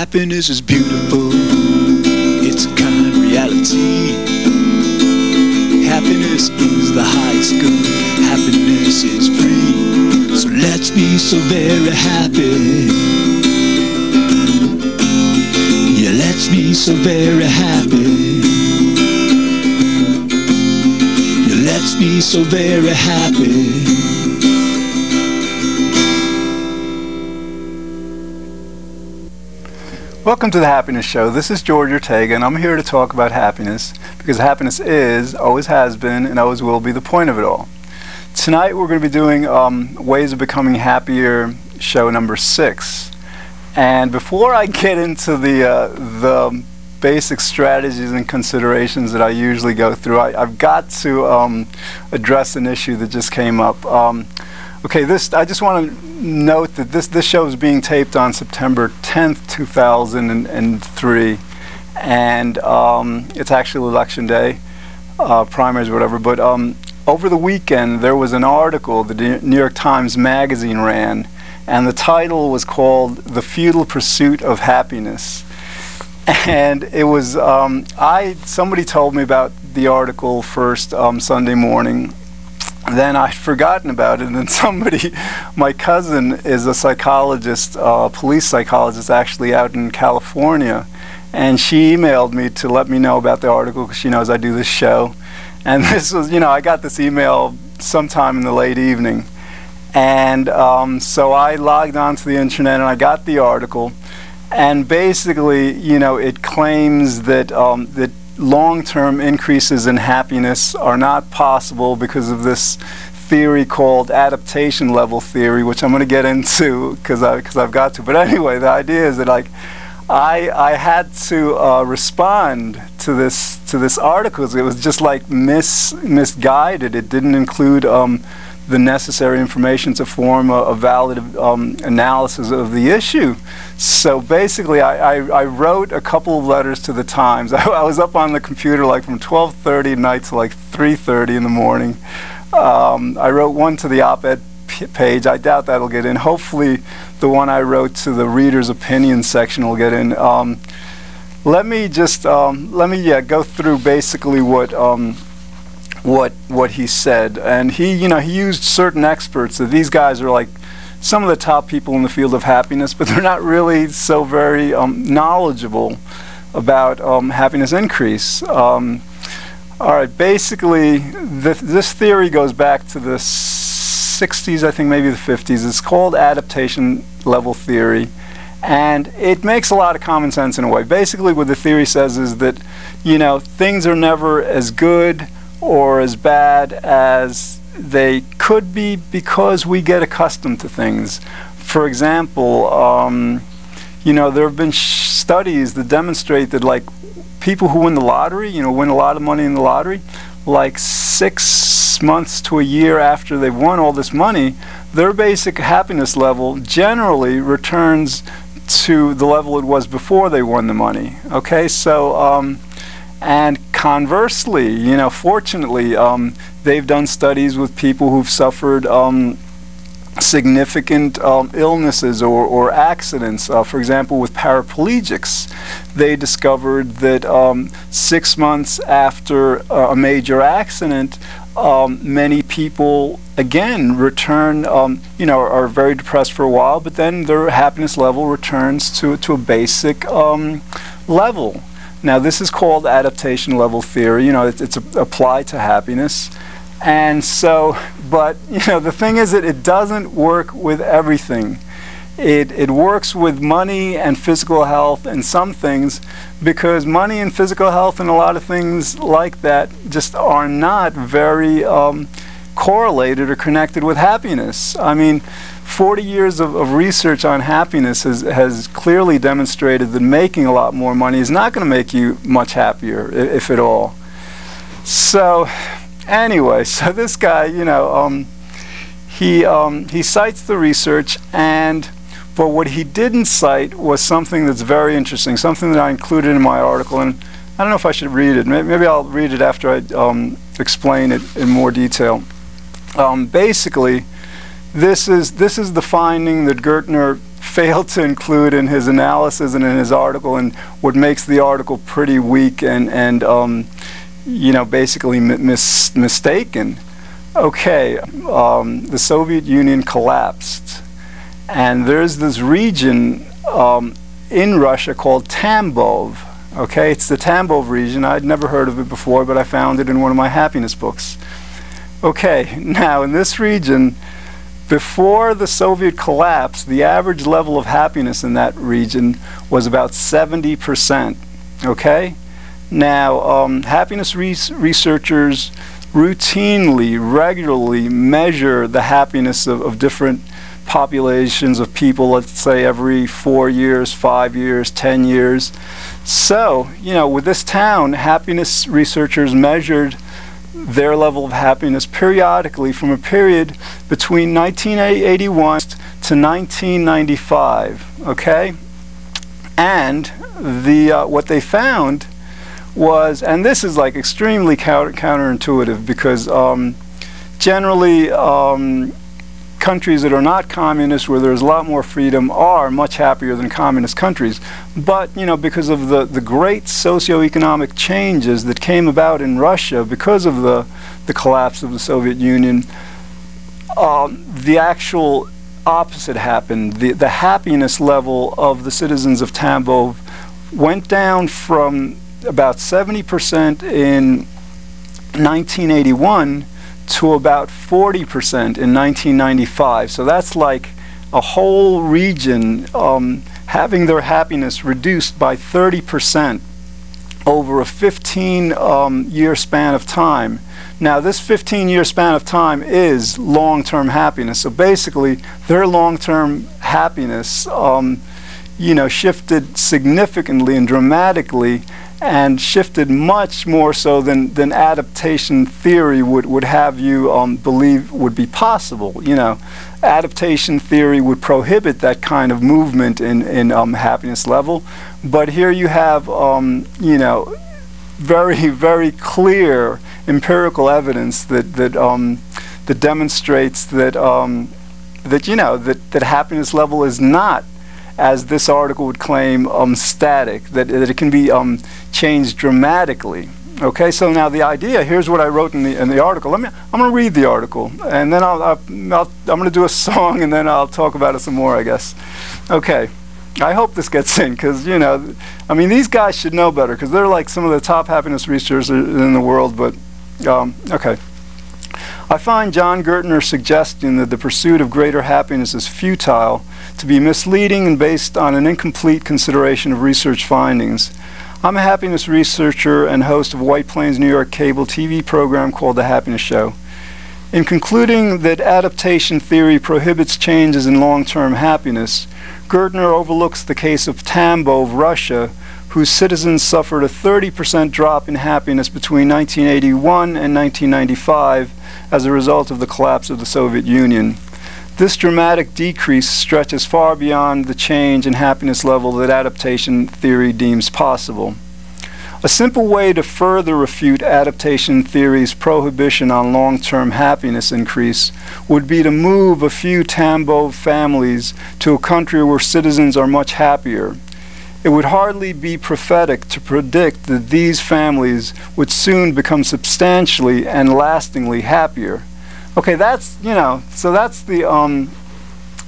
Happiness is beautiful, it's a kind reality. Happiness is the highest good, happiness is free. So let's be so very happy. Yeah, let's be so very happy. Yeah, let's be so very happy. Welcome to the Happiness Show. This is George Ortega, and I'm here to talk about happiness because happiness is, always has been, and always will be the point of it all. Tonight we're going to be doing Ways of Becoming Happier, show number 6. And before I get into the basic strategies and considerations that I usually go through, I've got to address an issue that just came up. Okay, I just want to note that this show is being taped on September 10th, 2003, and it's actually election day, primaries or whatever, but over the weekend there was an article the New York Times Magazine ran, and the title was called "The Futile Pursuit of Happiness." And it was, somebody told me about the article first Sunday morning. Then I'd forgotten about it, and then my cousin is a psychologist, police psychologist actually out in California, and she emailed me to let me know about the article because she knows I do this show. And this was, I got this email sometime in the late evening, and so I logged onto the internet and I got the article, and basically, it claims that that long-term increases in happiness are not possible because of this theory called adaptation level theory, which I'm going to get into because I've got to. But anyway, the idea is that I had to respond to this article because it was just like misguided. It didn't include the necessary information to form a valid analysis of the issue. So basically, I wrote a couple of letters to the Times. I was up on the computer like from 12:30 at night to like 3:30 in the morning. I wrote one to the op-ed page. I doubt that'll get in. Hopefully, the one I wrote to the reader's opinion section will get in. Let me go through basically what he said, and he used certain experts. That these guys are like some of the top people in the field of happiness, but they're not really so very knowledgeable about happiness increase. All right, basically this theory goes back to the 60s, I think maybe the 50s. It's called adaptation level theory, and it makes a lot of common sense in a way. Basically what the theory says is that things are never as good or as bad as they could be because we get accustomed to things. For example, there have been studies that demonstrate that like people who win the lottery, win a lot of money in the lottery, like 6 months to a year after they've won all this money, their basic happiness level generally returns to the level it was before they won the money. Okay, so and conversely, fortunately, they've done studies with people who've suffered significant illnesses or accidents. For example, with paraplegics, they discovered that 6 months after a major accident, many people again return, are very depressed for a while, but then their happiness level returns to a basic level. Now, this is called adaptation level theory. It's applied to happiness. And so, but, the thing is that it doesn't work with everything. It works with money and physical health and some things, because money and physical health and a lot of things like that just are not very correlated or connected with happiness. I mean, 40 years of research on happiness has clearly demonstrated that making a lot more money is not going to make you much happier, if at all. So anyway, so this guy, he cites the research, but what he didn't cite was something that's very interesting, something that I included in my article, and I don't know if I should read it. Maybe I'll read it after I explain it in more detail. Basically, this is the finding that Gertner failed to include in his analysis and in his article, and what makes the article pretty weak and basically mistaken. Okay, the Soviet Union collapsed, and there's this region in Russia called Tambov. Okay, it's the Tambov region. I'd never heard of it before, but I found it in one of my happiness books. Okay, now in this region, before the Soviet collapse, the average level of happiness in that region was about 70%. Okay? Now, happiness researchers routinely, regularly measure the happiness of different populations of people, let's say every 4 years, 5 years, 10 years. So, with this town, happiness researchers measured their level of happiness periodically from a period between 1981 to 1995, okay? And what they found was, and this is like extremely counterintuitive, because generally countries that are not communist, where there's a lot more freedom, are much happier than communist countries. But because of the great socioeconomic changes that came about in Russia because of the collapse of the Soviet Union, the actual opposite happened. The happiness level of the citizens of Tambov went down from about 70% in 1981 to about 40% in 1995. So that's like a whole region having their happiness reduced by 30% over a 15-year span of time. Now, this 15-year span of time is long-term happiness. So basically, their long-term happiness, shifted significantly and dramatically, and shifted much more so than adaptation theory would have you believe would be possible. Adaptation theory would prohibit that kind of movement in happiness level, but here you have very, very clear empirical evidence that demonstrates that that happiness level is not, as this article would claim, static, that it can be changed dramatically. Okay, so now the idea, here's what I wrote in the article. I'm going to read the article, and then I'm going to do a song, and then I'll talk about it some more, I guess. Okay, I hope this gets in, because, these guys should know better, because they're like some of the top happiness researchers in the world, but, okay. I find John Gertner's suggestion that the pursuit of greater happiness is futile to be misleading and based on an incomplete consideration of research findings. I'm a happiness researcher and host of White Plains, New York cable TV program called The Happiness Show. In concluding that adaptation theory prohibits changes in long-term happiness, Gertner overlooks the case of Tambov, Russia, whose citizens suffered a 30% drop in happiness between 1981 and 1995 as a result of the collapse of the Soviet Union. This dramatic decrease stretches far beyond the change in happiness level that adaptation theory deems possible. A simple way to further refute adaptation theory's prohibition on long-term happiness increase would be to move a few Tambov families to a country where citizens are much happier. It would hardly be prophetic to predict that these families would soon become substantially and lastingly happier. Okay, that's, so that's the,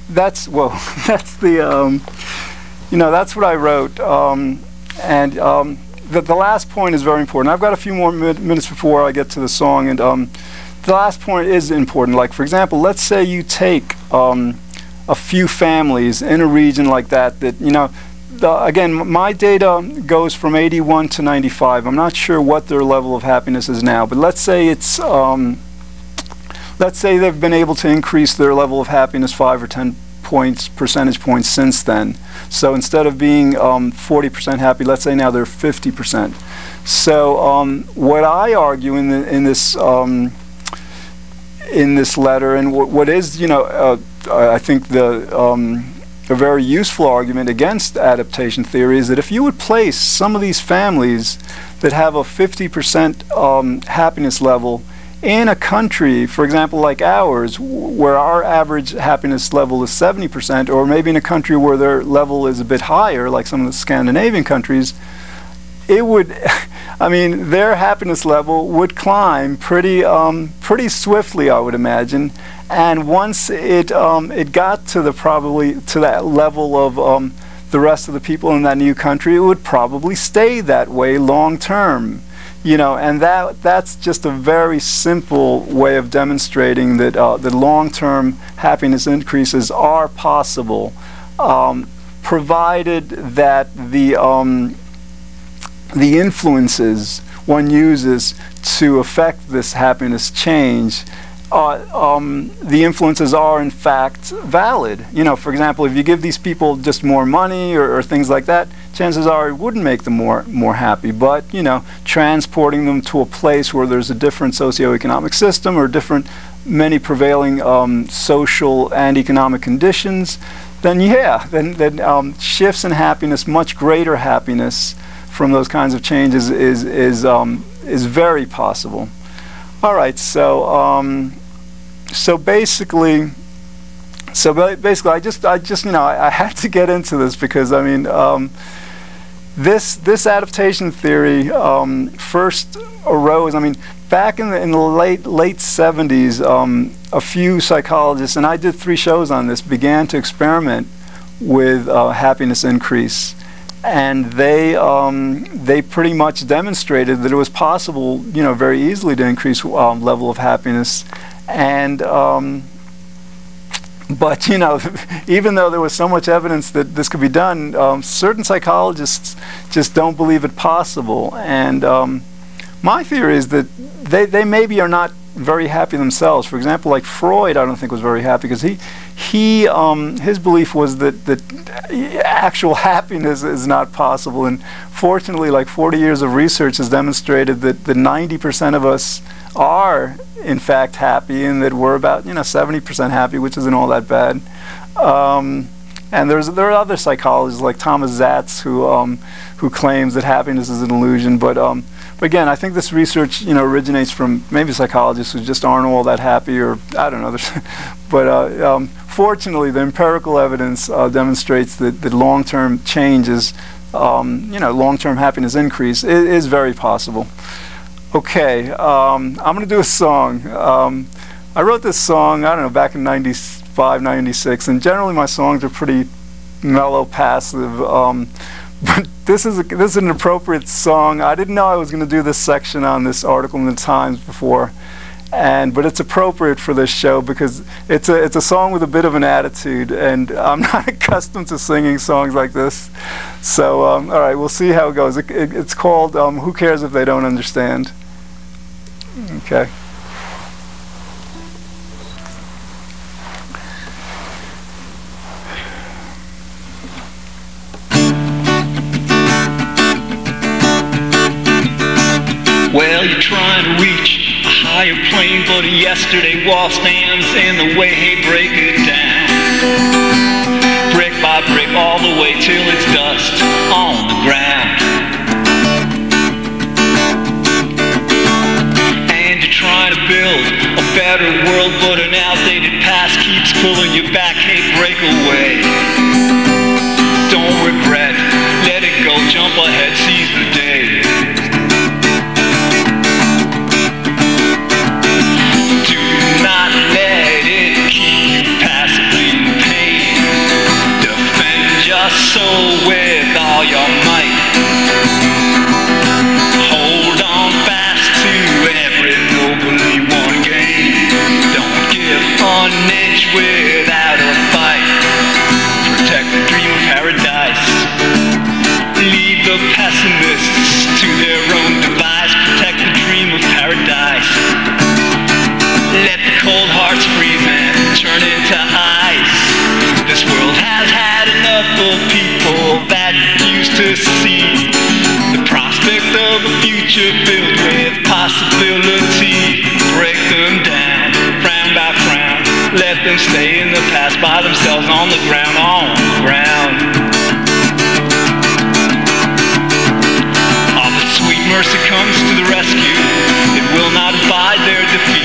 that's what I wrote. The last point is very important. I've got a few more minutes before I get to the song, and the last point is important. Like, for example, let's say you take a few families in a region like that, again, my data goes from 81 to 95. I'm not sure what their level of happiness is now, but let's say it's, let's say they've been able to increase their level of happiness 5 or 10 percentage points since then. So instead of being 40% happy, let's say now they're 50%. So what I argue in this letter, and what is, I think a very useful argument against adaptation theory, is that if you would place some of these families that have a 50% happiness level in a country, for example, like ours, where our average happiness level is 70%, or maybe in a country where their level is a bit higher, like some of the Scandinavian countries, it would, I mean, their happiness level would climb pretty swiftly, I would imagine. And once it got to that level of the rest of the people in that new country, it would probably stay that way long term. You know, and that's just a very simple way of demonstrating that that long-term happiness increases are possible, provided that the influences one uses to affect this happiness change, the influences are in fact valid. You know, for example, if you give these people just more money or things like that, chances are it wouldn't make them more happy. But, you know, transporting them to a place where there's a different socioeconomic system or many prevailing social and economic conditions, then yeah, then shifts in happiness, much greater happiness from those kinds of changes is very possible. All right, so basically, I just you know, I had to get into this because I mean, this adaptation theory first arose. I mean, back in the late 70s, a few psychologists, and I did 3 shows on this, began to experiment with happiness increase. And they pretty much demonstrated that it was possible, you know, very easily to increase level of happiness. And but you know, even though there was so much evidence that this could be done, certain psychologists just don't believe it possible. And my theory is that they maybe are not very happy themselves. For example, like Freud, I don't think was very happy because his belief was that actual happiness is not possible. And fortunately, like 40 years of research has demonstrated that 90% of us are in fact happy, and that we're about 70% happy, which isn't all that bad. And there are other psychologists like Thomas Zatz who claims that happiness is an illusion. But again, I think this research originates from maybe psychologists who just aren't all that happy, or I don't know. But fortunately, the empirical evidence demonstrates that long-term changes, long-term happiness increase is very possible. Okay, I'm going to do a song. I wrote this song, I don't know, back in 95, 96, and generally my songs are pretty mellow, passive. But this is an appropriate song. I didn't know I was going to do this section on this article in the Times before, but it's appropriate for this show because it's a song with a bit of an attitude, and I'm not accustomed to singing songs like this. So all right, we'll see how it goes. It's called "Who Cares If They Don't Understand." Okay. Well, you're trying to reach a higher plane, but yesterday wall stands in the way. Hey, break it down, brick by brick, all the way till it's dust on the ground. And you're trying to build a better world, but an outdated past keeps pulling you back. Hey, break away, don't regret, let it go, jump ahead, seize the day. So with all your might, hold on fast to every nobly won game. Don't give an inch without a fight. Protect the dream of paradise. Leave the pessimists to their own device. Protect the dream of paradise. Let the cold hearts freeze and turn into ice. This world has had enough of people that used to see the prospect of a future filled with possibility. Break them down, frown by frown. Let them stay in the past by themselves on the ground, on the ground. All the sweet mercy comes to the rescue. It will not abide their defeat.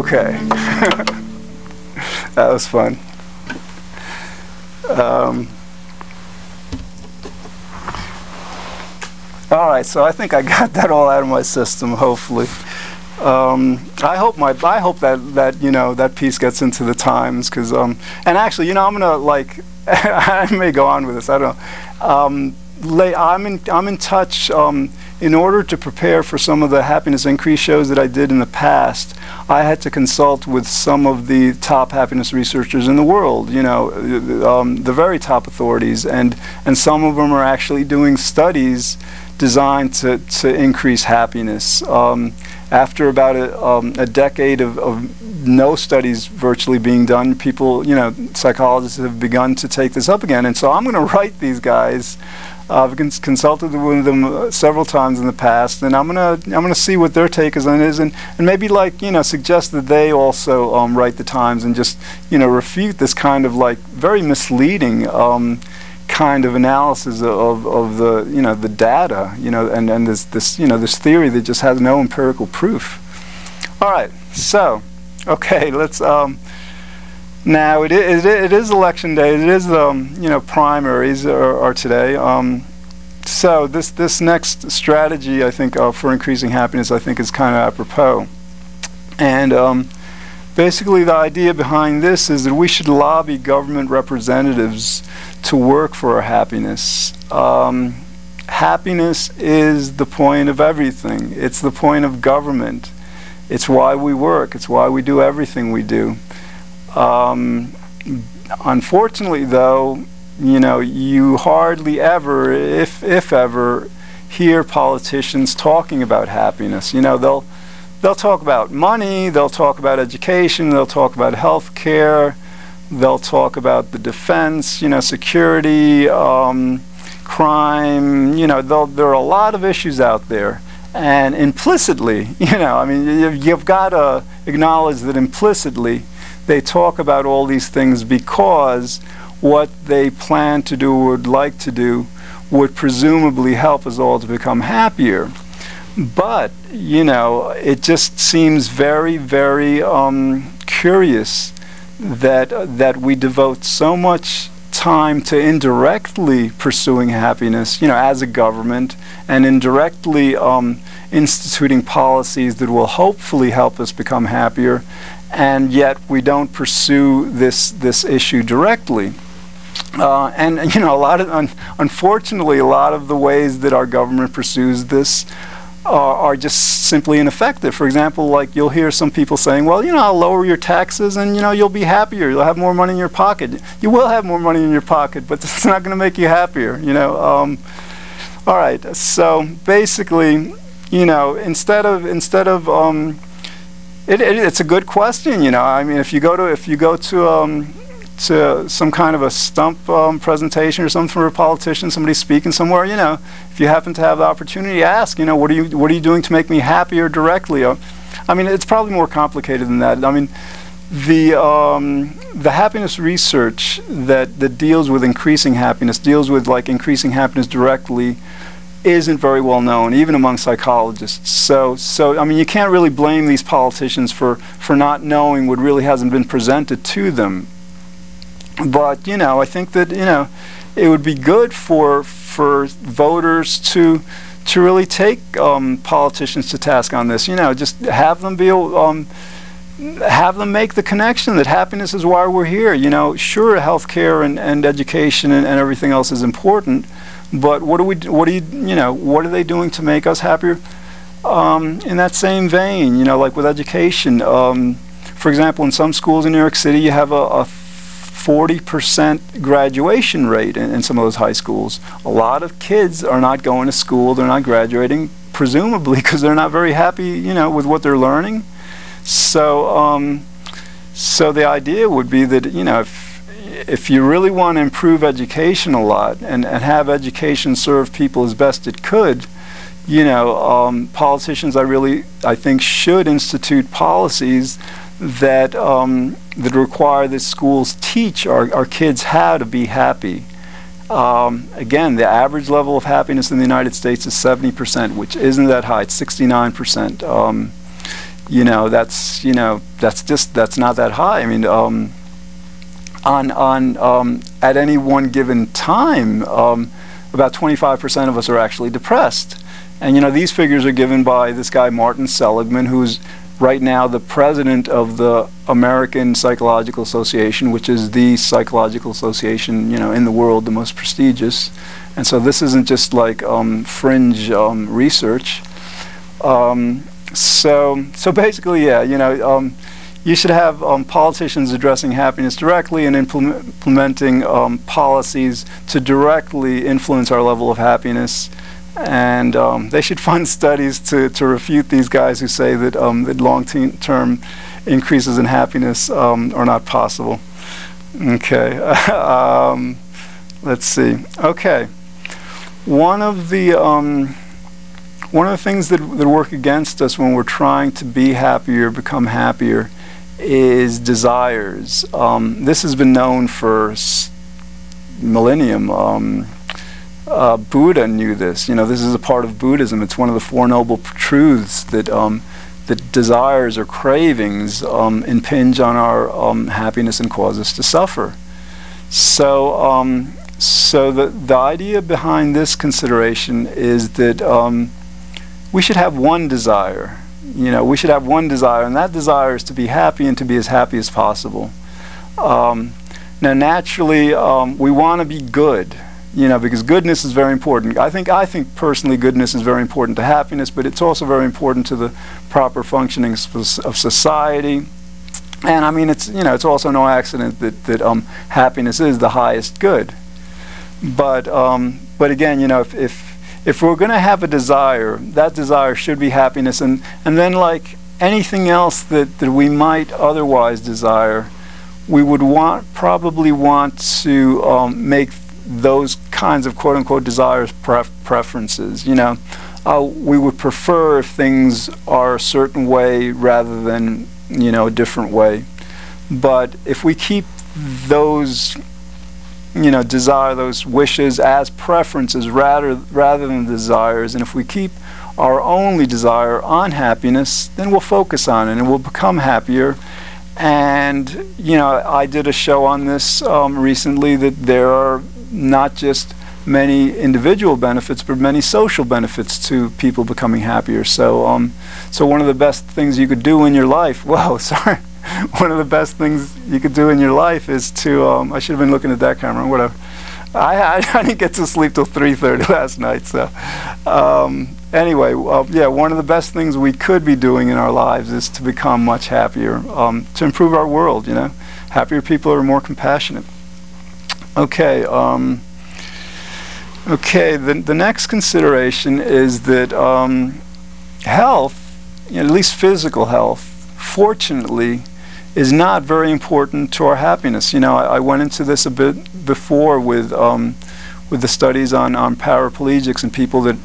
Okay. That was fun. All right, so I think I got that all out of my system. Hopefully, I hope that you know, that piece gets into the Times, because and actually, you know, I'm gonna, like, I may go on with this. I don't know. I'm in touch. In order to prepare for some of the happiness increase shows that I did in the past, I had to consult with some of the top happiness researchers in the world, you know, the very top authorities, and some of them are actually doing studies designed to increase happiness. After about a decade of no studies virtually being done, people, you know, psychologists have begun to take this up again, and so I'm going to write these guys. I've consulted with them several times in the past, and I'm gonna see what their take is on it, and maybe, like, you know, suggest that they also write the Times and just, you know, refute this kind of, like, very misleading kind of analysis of the, you know, the data, you know, and this you know, this theory that just has no empirical proof. All right, so okay, let's. Now it is election day. It is you know, primaries are today. So this next strategy, I think, for increasing happiness, I think, is kind of apropos. And basically, the idea behind this is that we should lobby government representatives to work for our happiness. Happiness is the point of everything. It's the point of government. It's why we work. It's why we do everything we do. Unfortunately, though, you know, you hardly ever, if ever, hear politicians talking about happiness. You know, they'll talk about money, they'll talk about education, they'll talk about health care, they'll talk about the defense, you know, security, crime. You know, there are a lot of issues out there, and implicitly, you know, I mean, you've got to acknowledge that implicitly they talk about all these things because what they plan to do or would like to do would presumably help us all to become happier. But, you know, it just seems very, very curious that we devote so much time to indirectly pursuing happiness, you know, as a government, and indirectly instituting policies that will hopefully help us become happier, and yet we don't pursue this issue directly. And you know, unfortunately, a lot of the ways that our government pursues this are just simply ineffective. For example, like, you'll hear some people saying, well, you know, I'll lower your taxes and, you know, you'll be happier. You'll have more money in your pocket. You will have more money in your pocket, but it's not going to make you happier, you know. All right, so basically, you know, instead of it's a good question, you know. I mean, if you go to some kind of a stump presentation or something from a politician, somebody speaking somewhere, you know, if you happen to have the opportunity, ask, you know, what are you doing to make me happier directly? I mean, it's probably more complicated than that. I mean, the happiness research that deals with increasing happiness, deals with, like, increasing happiness directly, isn't very well known, even among psychologists. So I mean, you can't really blame these politicians for not knowing what really hasn't been presented to them. But, you know, I think that, you know, it would be good for voters to really take politicians to task on this. You know, just have them make the connection that happiness is why we're here. You know, sure, healthcare and education and everything else is important, but what are they doing to make us happier? In that same vein, you know, like with education, for example, in some schools in New York City, you have a 40% graduation rate in some of those high schools. A lot of kids are not going to school, they're not graduating, presumably because they're not very happy, you know, with what they're learning. So so the idea would be that, you know, if you really want to improve education a lot and have education serve people as best it could, you know, politicians, I think, should institute policies that that require that schools teach our kids how to be happy. Again, the average level of happiness in the United States is 70%, which isn't that high. It's 69%. that's not that high. I mean, at any one given time, about 25% of us are actually depressed. And these figures are given by this guy Martin Seligman, who's right now the president of the American Psychological Association, which is the psychological association in the world, the most prestigious. And so this isn't just like fringe research. So basically, yeah, you should have politicians addressing happiness directly and implementing policies to directly influence our level of happiness. And they should fund studies to refute these guys who say that long-term increases in happiness are not possible. Okay, let's see. Okay, one of the things that work against us when we're trying to be happier, become happier, is desires. This has been known for millennium. Buddha knew this. This is a part of Buddhism. It's one of the Four Noble Truths that that desires or cravings impinge on our happiness and cause us to suffer. So, the idea behind this consideration is that we should have one desire. We should have one desire, and that desire is to be happy and to be as happy as possible. Now, naturally, we want to be good. Because goodness is very important. I think personally goodness is very important to happiness, but it's also very important to the proper functioning of society. And I mean, it's also no accident that happiness is the highest good. But again, if we're going to have a desire, that desire should be happiness, and then like anything else that we might otherwise desire, we would probably want to make those kinds of quote-unquote desires preferences. We would prefer if things are a certain way rather than a different way. But if we keep those those wishes as preferences rather than desires, and if we keep our only desire on happiness, then we'll focus on it and we'll become happier. And I did a show on this recently, that there are not just many individual benefits, but many social benefits to people becoming happier. So one of the best things you could do in your life, one of the best things you could do in your life is to, I should have been looking at that camera, whatever. I didn't get to sleep till 3:30 last night, so anyway, yeah, one of the best things we could be doing in our lives is to become much happier, to improve our world. Happier people are more compassionate. Okay, the next consideration is that health, at least physical health, fortunately, is not very important to our happiness. I went into this a bit before with the studies on paraplegics and people that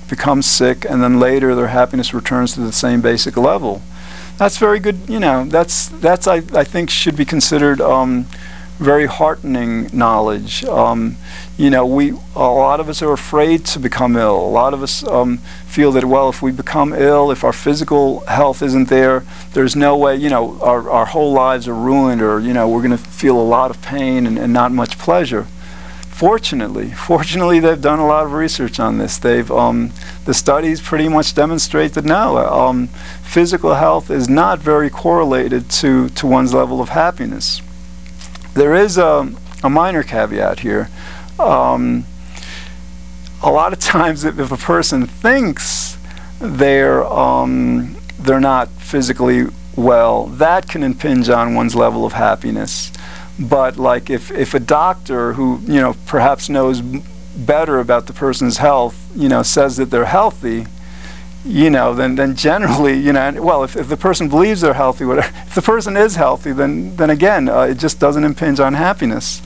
become sick, and then later their happiness returns to the same basic level. That's very good. That's I think should be considered very heartening knowledge. A lot of us are afraid to become ill. A lot of us feel that, well, if we become ill, if our physical health isn't there, there's no way, our whole lives are ruined, or, we're going to feel a lot of pain and not much pleasure. Fortunately, they've done a lot of research on this. The studies pretty much demonstrate that no, physical health is not very correlated to one's level of happiness. There is a minor caveat here. A lot of times, if a person thinks they're not physically well, that can impinge on one's level of happiness. But like if a doctor who perhaps knows better about the person's health says that they're healthy, then generally, well, if the person believes they're healthy, whatever, if the person is healthy, then again, it just doesn't impinge on happiness.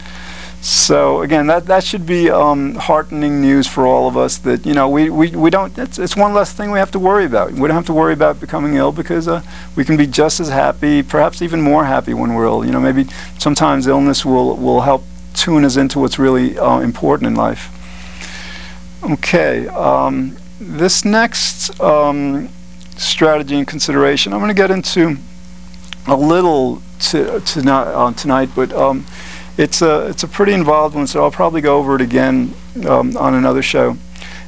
So again, that should be heartening news for all of us, that we don't. It's one less thing we have to worry about. We don't have to worry about becoming ill, because we can be just as happy, perhaps even more happy when we're ill. Maybe sometimes illness will help tune us into what's really important in life. Okay. This next strategy and consideration. I'm going to get into a little tonight, but it's a pretty involved one, so I'll probably go over it again on another show.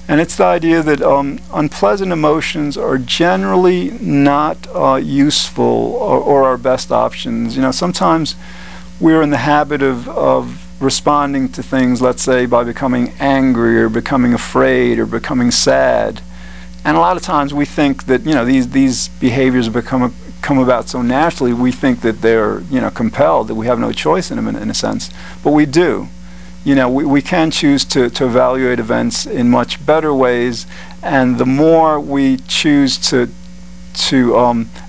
And it's the idea that unpleasant emotions are generally not useful or our best options. You know, sometimes we're in the habit of responding to things, let's say, by becoming angry or becoming afraid or becoming sad. And a lot of times we think that, you know, these behaviors come about so naturally, we think that they're, you know, compelled, that we have no choice in them in a sense. But we do. You know, we can choose to evaluate events in much better ways, and the more we choose to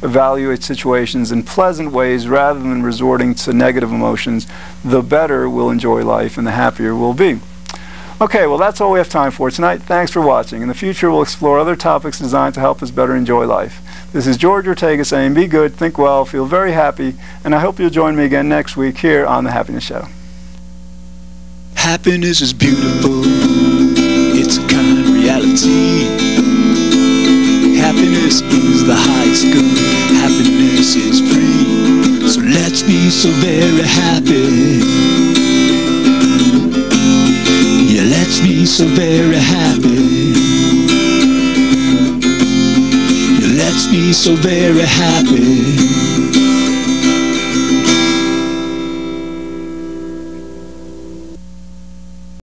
evaluate situations in pleasant ways rather than resorting to negative emotions, the better we'll enjoy life and the happier we'll be. Okay, well, that's all we have time for tonight. Thanks for watching. In the future, we'll explore other topics designed to help us better enjoy life. This is George Ortega saying be good, think well, feel very happy, and I hope you'll join me again next week here on The Happiness Show. Happiness is beautiful, it's a kind of reality. Happiness is the highest good, happiness is free. So let's be so very happy. Yeah, let's be so very happy. Yeah, let's be so very happy.